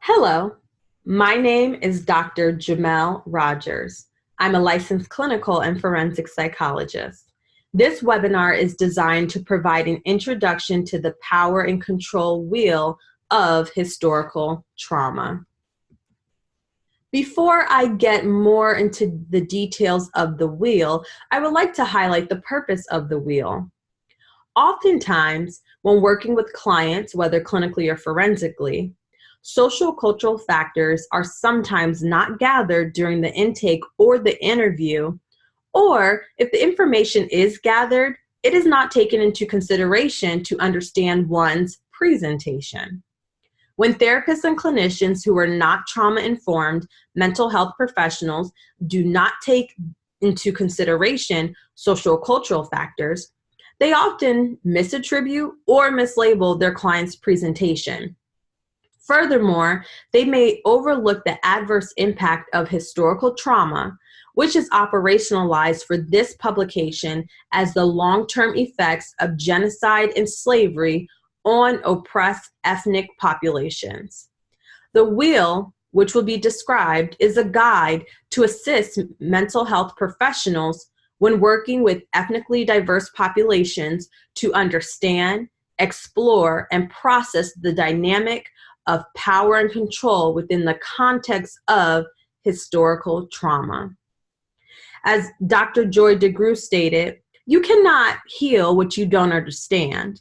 Hello, my name is Dr. Gimel Rogers. I'm a licensed clinical and forensic psychologist. This webinar is designed to provide an introduction to the power and control wheel of historical trauma. Before I get more into the details of the wheel, I would like to highlight the purpose of the wheel. Oftentimes, when working with clients, whether clinically or forensically, social cultural factors are sometimes not gathered during the intake or the interview, or if the information is gathered, it is not taken into consideration to understand one's presentation. When therapists and clinicians who are not trauma-informed mental health professionals do not take into consideration social cultural factors, they often misattribute or mislabel their client's presentation. Furthermore, they may overlook the adverse impact of historical trauma, which is operationalized for this publication as the long-term effects of genocide and slavery on oppressed ethnic populations. The wheel, which will be described, is a guide to assist mental health professionals when working with ethnically diverse populations to understand, explore, and process the dynamic of power and control within the context of historical trauma. As Dr. Joy DeGruy stated, you cannot heal what you don't understand.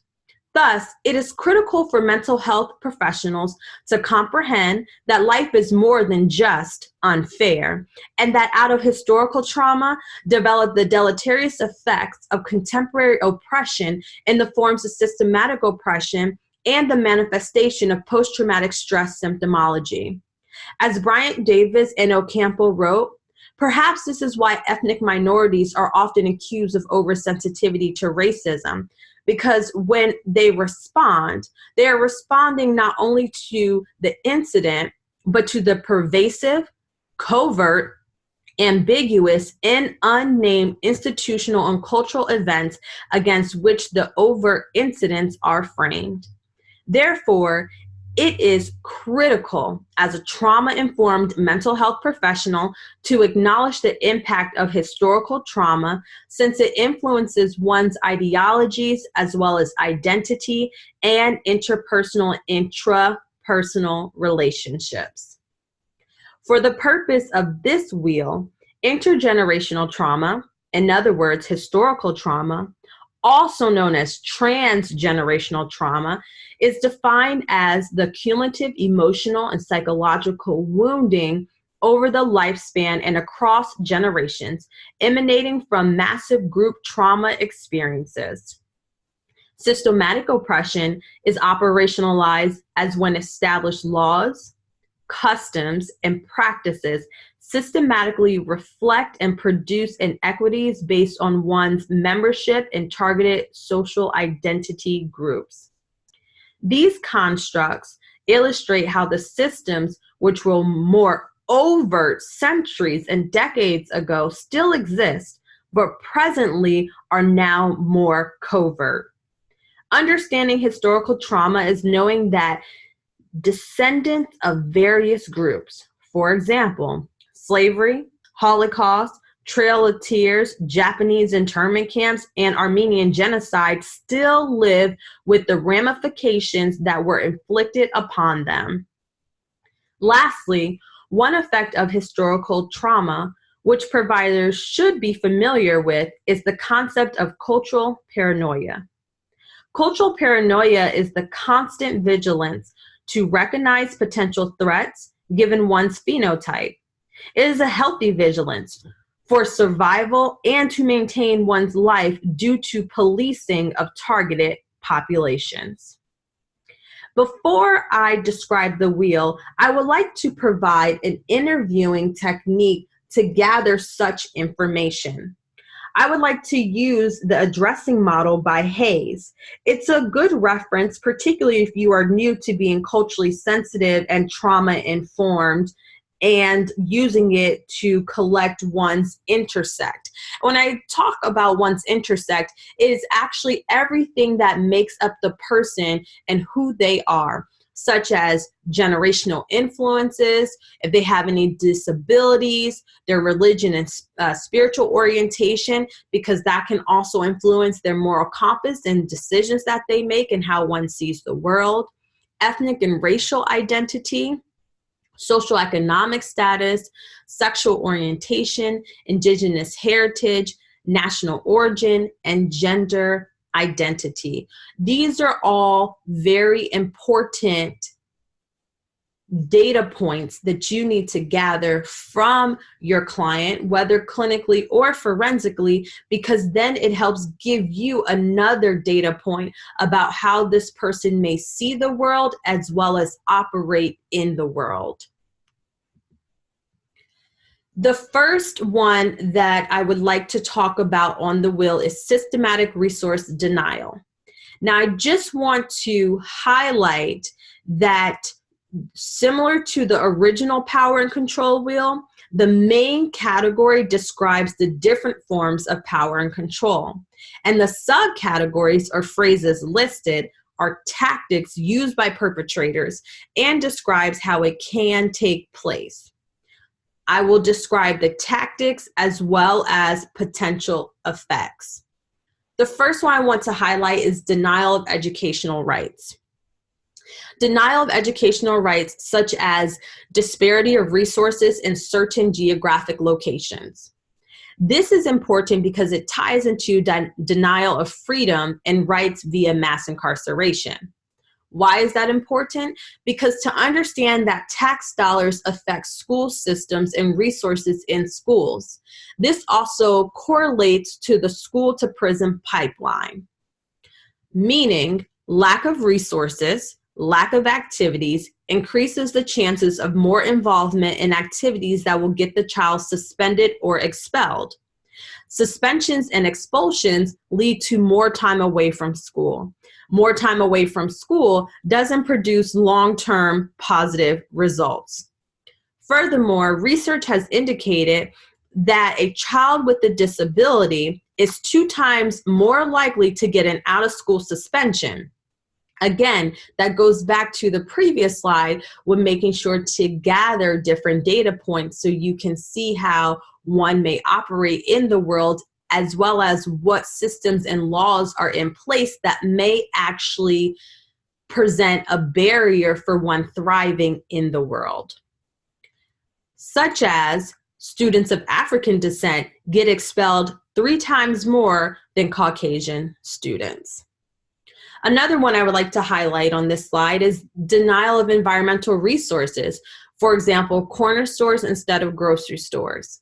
Thus, it is critical for mental health professionals to comprehend that life is more than just unfair, and that out of historical trauma develop the deleterious effects of contemporary oppression in the forms of systematic oppression and the manifestation of post-traumatic stress symptomology. As Bryant Davis and Ocampo wrote, perhaps this is why ethnic minorities are often accused of oversensitivity to racism, because when they respond, they are responding not only to the incident, but to the pervasive, covert, ambiguous, and unnamed institutional and cultural events against which the overt incidents are framed. Therefore, it is critical as a trauma-informed mental health professional to acknowledge the impact of historical trauma, since it influences one's ideologies as well as identity and interpersonal and intrapersonal relationships. For the purpose of this wheel, intergenerational trauma, in other words, historical trauma, also known as transgenerational trauma, is defined as the cumulative emotional and psychological wounding over the lifespan and across generations, emanating from massive group trauma experiences. Systematic oppression is operationalized as when established laws, customs, and practices systematically reflect and produce inequities based on one's membership in targeted social identity groups. These constructs illustrate how the systems which were more overt centuries and decades ago still exist, but presently are now more covert. Understanding historical trauma is knowing that descendants of various groups, for example, slavery, Holocaust, Trail of Tears, Japanese internment camps, and Armenian genocide still live with the ramifications that were inflicted upon them. Lastly, one effect of historical trauma, which providers should be familiar with, is the concept of cultural paranoia. Cultural paranoia is the constant vigilance to recognize potential threats given one's phenotype. It is a healthy vigilance for survival and to maintain one's life due to policing of targeted populations. Before I describe the wheel, I would like to provide an interviewing technique to gather such information. I would like to use the addressing model by Hayes. It's a good reference, particularly if you are new to being culturally sensitive and trauma-informed, and using it to collect one's intersect. When I talk about one's intersect, it is actually everything that makes up the person and who they are. such as generational influences, if they have any disabilities, their religion and spiritual orientation, because that can also influence their moral compass and decisions that they make and how one sees the world, ethnic and racial identity, social economic status, sexual orientation, indigenous heritage, national origin, and gender identity. These are all very important data points that you need to gather from your client, whether clinically or forensically, because then it helps give you another data point about how this person may see the world as well as operate in the world. The first one that I would like to talk about on the will is systematic resource denial. Now, I just want to highlight that similar to the original power and control wheel, the main category describes the different forms of power and control. And the subcategories or phrases listed are tactics used by perpetrators and describes how it can take place. I will describe the tactics as well as potential effects. The first one I want to highlight is denial of educational rights. Denial of educational rights, such as disparity of resources in certain geographic locations. This is important because it ties into denial of freedom and rights via mass incarceration. Why is that important? Because to understand that tax dollars affect school systems and resources in schools. This also correlates to the school to prison pipeline, meaning lack of resources, lack of activities increases the chances of more involvement in activities that will get the child suspended or expelled. Suspensions and expulsions lead to more time away from school. More time away from school doesn't produce long-term positive results. Furthermore, research has indicated that a child with a disability is 2 times more likely to get an out-of-school suspension. Again, that goes back to the previous slide with making sure to gather different data points so you can see how one may operate in the world, as well as what systems and laws are in place that may actually present a barrier for one thriving in the world. Such as students of African descent get expelled 3 times more than Caucasian students. Another one I would like to highlight on this slide is denial of environmental resources. For example, corner stores instead of grocery stores.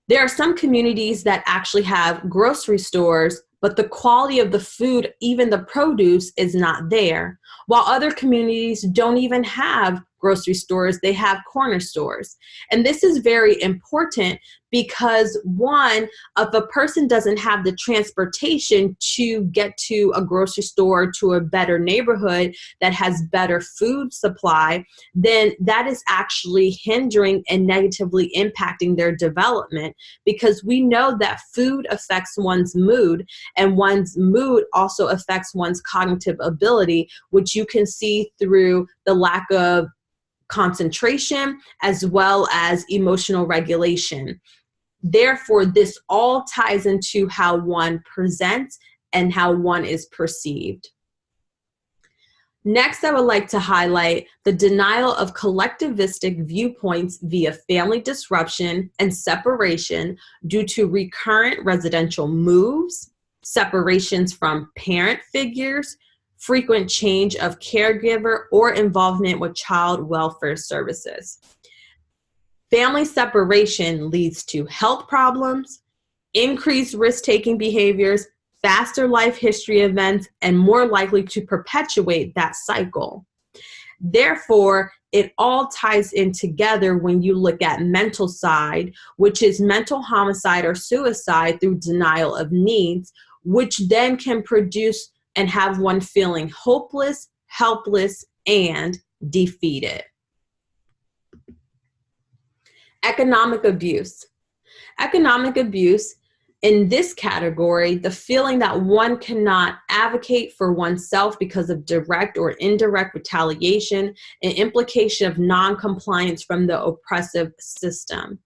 There are some communities that actually have grocery stores, but the quality of the food, even the produce, is not there. While other communities don't even have grocery stores, they have corner stores. And this is very important because, one, if a person doesn't have the transportation to get to a grocery store, to a better neighborhood that has better food supply, then that is actually hindering and negatively impacting their development, because we know that food affects one's mood, and one's mood also affects one's cognitive ability, which you can see through the lack of concentration as well as emotional regulation. Therefore, this all ties into how one presents and how one is perceived. Next, I would like to highlight the denial of collectivistic viewpoints via family disruption and separation due to recurrent residential moves, separations from parent figures, frequent change of caregiver, or involvement with child welfare services. Family separation leads to health problems, increased risk-taking behaviors, faster life history events, and more likely to perpetuate that cycle. Therefore, it all ties in together when you look at mental side, which is mental homicide or suicide through denial of needs, which then can produce and have one feeling hopeless, helpless, and defeated. Economic abuse. Economic abuse In this category, the feeling that one cannot advocate for oneself because of direct or indirect retaliation and implication of non-compliance from the oppressive system.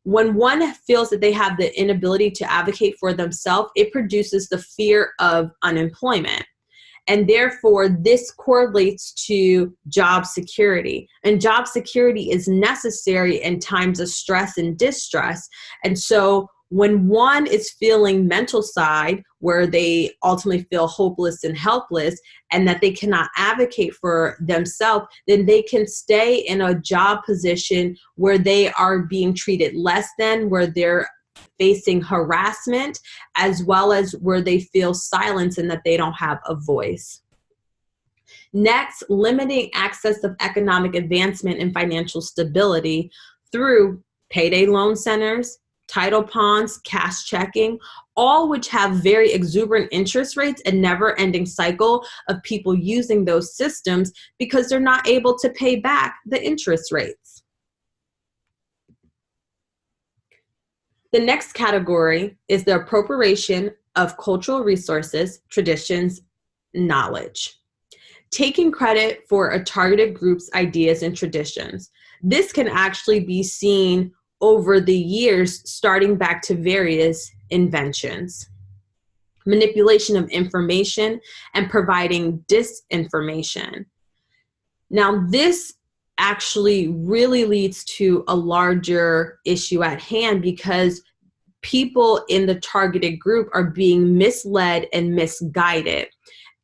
When one feels that they have the inability to advocate for themselves, it produces the fear of unemployment. And therefore, this correlates to job security. And job security is necessary in times of stress and distress. And so when one is feeling mental side, where they ultimately feel hopeless and helpless, and that they cannot advocate for themselves, then they can stay in a job position where they are being treated less than, where they're facing harassment, as well as where they feel silence and that they don't have a voice. Next, limiting access of economic advancement and financial stability through payday loan centers, title ponds, cash checking, all which have very exuberant interest rates and never-ending cycle of people using those systems because they're not able to pay back the interest rates. The next category is the appropriation of cultural resources, traditions, knowledge. Taking credit for a targeted group's ideas and traditions. This can actually be seen over the years, starting back to various inventions. Manipulation of information and providing disinformation. Now, this actually really leads to a larger issue at hand because people in the targeted group are being misled and misguided.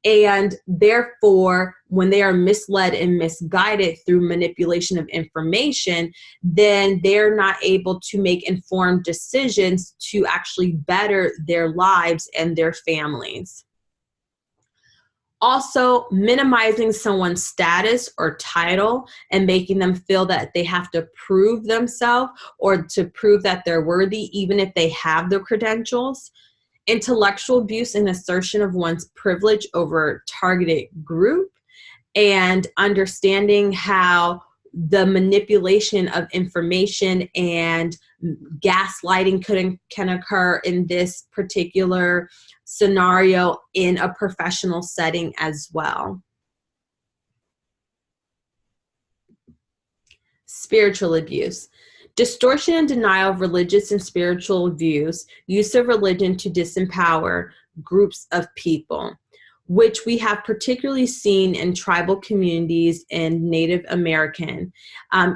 And therefore, when they are misled and misguided through manipulation of information, then they're not able to make informed decisions to actually better their lives and their families. Also, minimizing someone's status or title and making them feel that they have to prove themselves or to prove that they're worthy, even if they have the credentials. Intellectual abuse and assertion of one's privilege over targeted group, and understanding how the manipulation of information and gaslighting can occur in this particular scenario in a professional setting as well. Spiritual abuse. Distortion and denial of religious and spiritual views, use of religion to disempower groups of people, which we have particularly seen in tribal communities and Native American.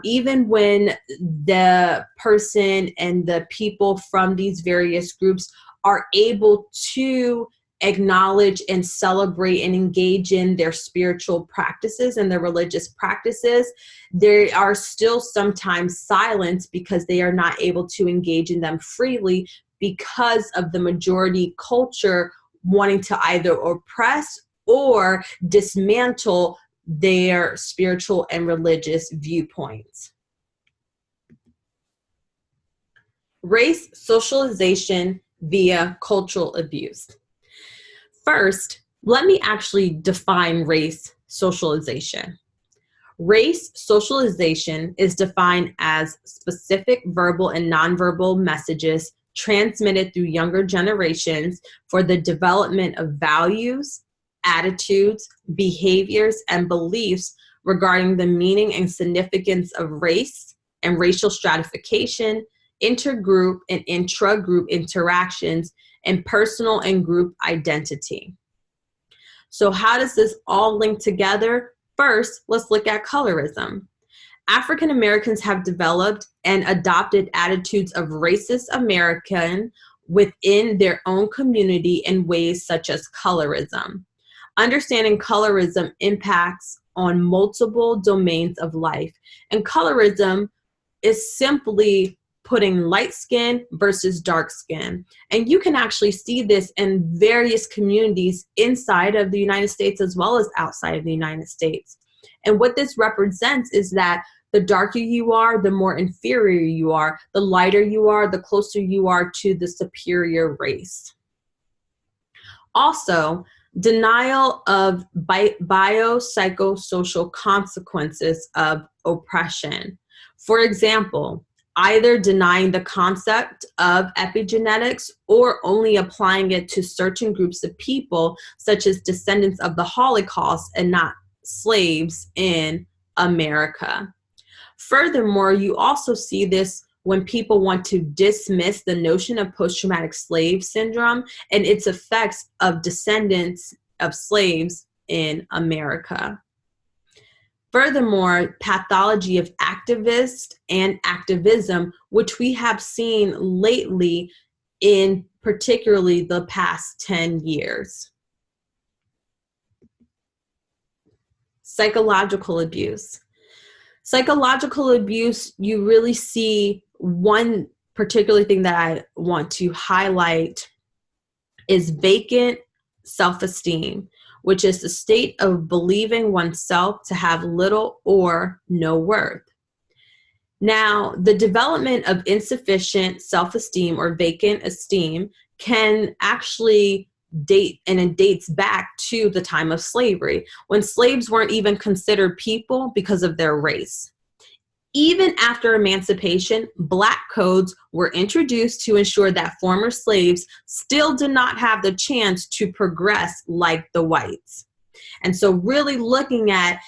Even when the person and the people from these various groups are able to acknowledge and celebrate and engage in their spiritual practices and their religious practices, they are still sometimes silenced because they are not able to engage in them freely because of the majority culture wanting to either oppress or dismantle their spiritual and religious viewpoints. Race socialization via cultural abuse. First, let me actually define race socialization. Race socialization is defined as specific verbal and nonverbal messages transmitted through younger generations for the development of values, attitudes, behaviors, and beliefs regarding the meaning and significance of race and racial stratification, intergroup and intragroup interactions, and personal and group identity. So how does this all link together? First, let's look at colorism. African Americans have developed and adopted attitudes of racist American within their own community in ways such as colorism. Understanding colorism impacts on multiple domains of life, and colorism is simply putting light skin versus dark skin. And you can actually see this in various communities inside of the United States as well as outside of the United States. And what this represents is that the darker you are, the more inferior you are. The lighter you are, the closer you are to the superior race. Also, denial of biopsychosocial consequences of oppression. For example, either denying the concept of epigenetics or only applying it to certain groups of people, such as descendants of the Holocaust and not slaves in America. Furthermore, you also see this when people want to dismiss the notion of post-traumatic slave syndrome and its effects of descendants of slaves in America. Furthermore, pathology of activists and activism, which we have seen lately in particularly the past 10 years. Psychological abuse. Psychological abuse, you really see one particular thing that I want to highlight is vacant self-esteem, which is the state of believing oneself to have little or no worth. Now, the development of insufficient self-esteem or vacant esteem can actually date, and it dates back to the time of slavery, when slaves weren't even considered people because of their race. Even after emancipation, Black codes were introduced to ensure that former slaves still did not have the chance to progress like the whites. And so really looking at,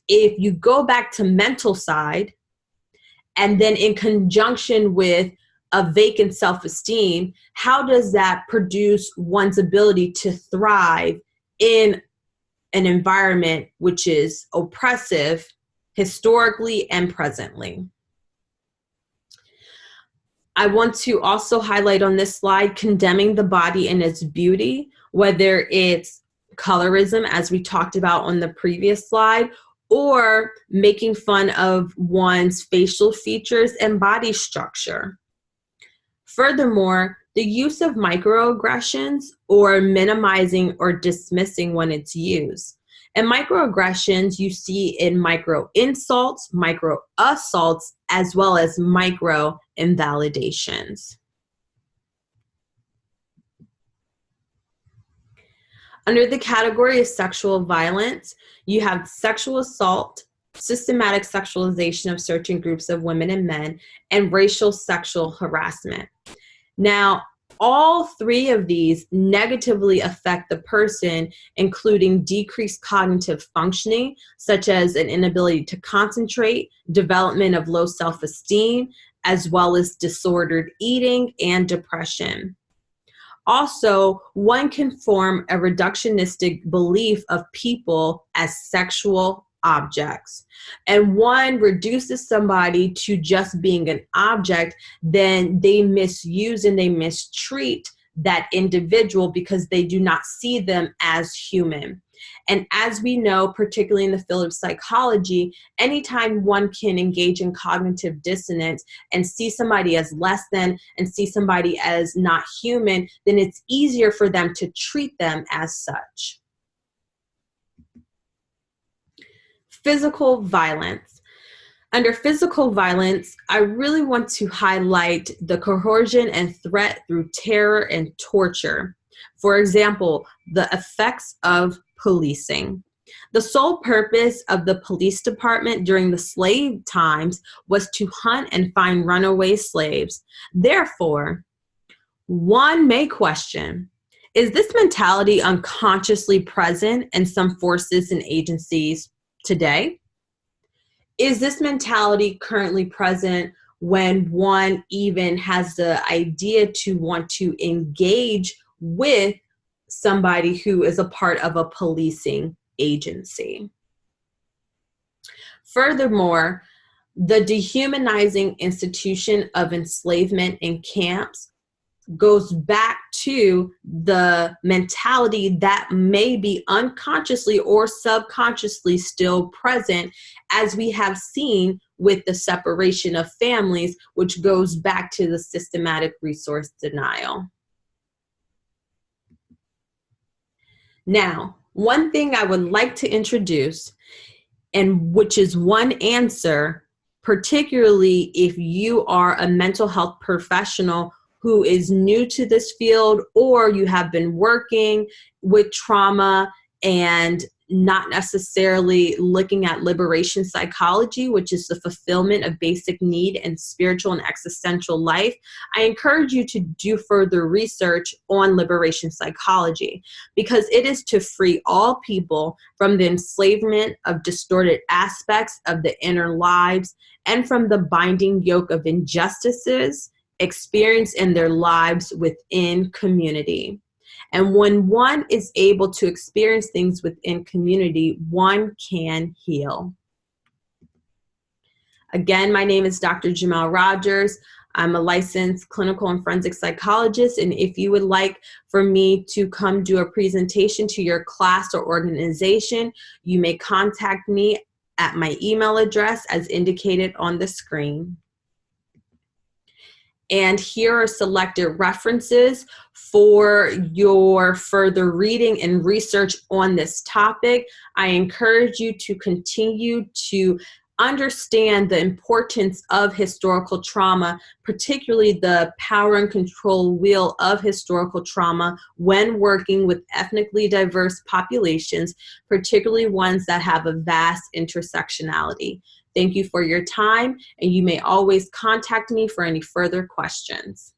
if you go back to mental side, and then in conjunction with a vacant self-esteem, how does that produce one's ability to thrive in an environment which is oppressive historically and presently? I want to also highlight on this slide condemning the body and its beauty, whether it's colorism, as we talked about on the previous slide, or making fun of one's facial features and body structure. Furthermore, the use of microaggressions or minimizing or dismissing when it's used. And microaggressions you see in micro insults, micro assaults, as well as micro invalidations. Under the category of sexual violence, you have sexual assault, systematic sexualization of certain groups of women and men, and racial sexual harassment. Now, all three of these negatively affect the person, including decreased cognitive functioning, such as an inability to concentrate, development of low self-esteem, as well as disordered eating and depression. Also, one can form a reductionistic belief of people as sexual objects. And one reduces somebody to just being an object, then they misuse and they mistreat that individual because they do not see them as human. And as we know, particularly in the field of psychology, anytime one can engage in cognitive dissonance and see somebody as less than and see somebody as not human, then it's easier for them to treat them as such. Physical violence. Under physical violence, I really want to highlight the coercion and threat through terror and torture. For example, the effects of policing. The sole purpose of the police department during the slave times was to hunt and find runaway slaves. Therefore, one may question, is this mentality unconsciously present in some forces and agencies today? Is this mentality currently present when one even has the idea to want to engage with somebody who is a part of a policing agency? Furthermore, the dehumanizing institution of enslavement in camps goes back to the mentality that may be unconsciously or subconsciously still present, as we have seen with the separation of families, which goes back to the systematic resource denial. Now, one thing I would like to introduce, and which is one answer, particularly if you are a mental health professional who is new to this field, or you have been working with trauma and not necessarily looking at liberation psychology, which is the fulfillment of basic need in spiritual and existential life, I encourage you to do further research on liberation psychology, because it is to free all people from the enslavement of distorted aspects of the inner lives and from the binding yoke of injustices experienced in their lives within community. And when one is able to experience things within community, one can heal. Again, my name is Dr. Gimel Rogers. I'm a licensed clinical and forensic psychologist, and if you would like for me to come do a presentation to your class or organization, you may contact me at my email address as indicated on the screen. And here are selected references for your further reading and research on this topic. I encourage you to continue to understand the importance of historical trauma, particularly the power and control wheel of historical trauma when working with ethnically diverse populations, particularly ones that have a vast intersectionality. Thank you for your time, and you may always contact me for any further questions.